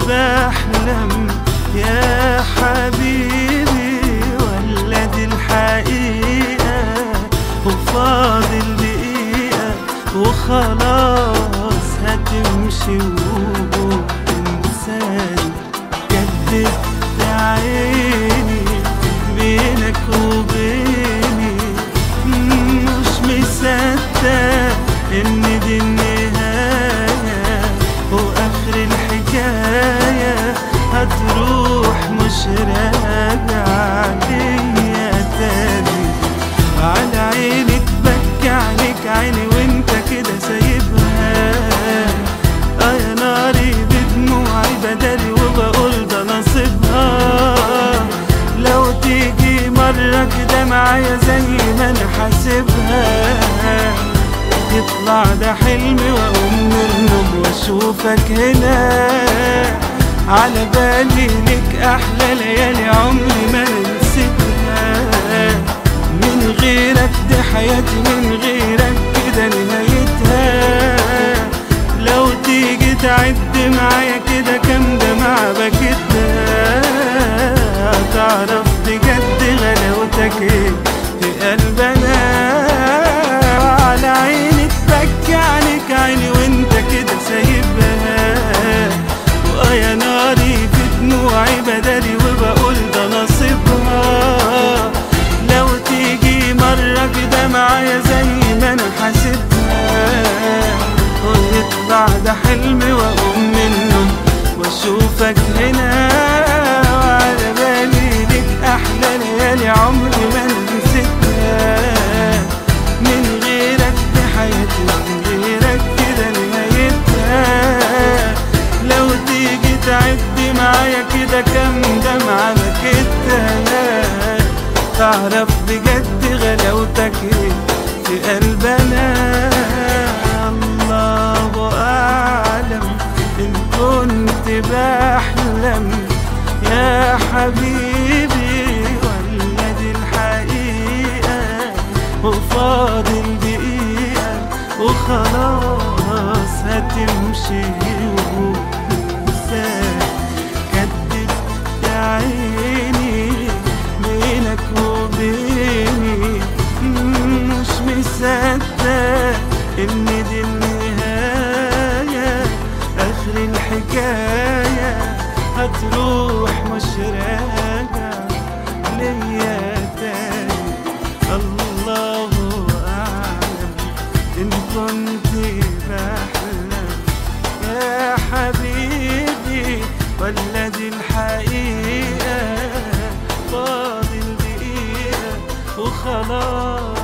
بحلم يا حبيبي ولا دي الحقيقة وفاضل دقيقة وخلاص هتمشي وتنساني؟ جددت عيني بينك وبيني مش مصدق ان دي النهاية واخر الحكاية هتروح مش راجعة ليا تاني. على عيني تبكي عليك عيني وانت كده سايبها، يا ناري بدموعي بدالي وبقول ده نصيبها. لو تيجي مرة كده معايا زي ما انا حاسبها يطلع ده حلمي واقوم من النوم واشوفك هنا. على بالي لك احلى ليالي عمري ما نسيتها، من غيرك دي حياتي من غيرك كده نهايتها. لو تيجي تعد معايا كده كام دمعة بكتها تعرف بجد غلاوتك ايه في قلبنا. على عيني تبكي عليك عيني وانت كده سايبها، ويا ناري في دموعي بدالي وبقول ده نصيبها. لو تيجي مرة كده معايا زي ما انا حاسبها ويطلع ده حلمي واقوم منه واشوفك هنا. وعلى بالي لك احلى ليالي عمري ما نسيتها، من غيرك دي حياتي من غيرك كده نهايتها. لو تيجي تعدي معايا كده كام دمعة بكتها تعرف بجد غلاوتك ايه في قلبنا. الله أعلم إن كنت بحلم يا حبيبي ولا دي الحقيقة وفاضل دقيقة وخلاص هتمشي وتنساني. كدبت عيني بينك وبيني مش مصدق ان دي النهاية اخر الحكاية هتروح مش راجعة ليا تاني. الله اعلم ان كنت بحلم يا حبيبي ولا دي الحقيقة فاضل دقيقة وخلاص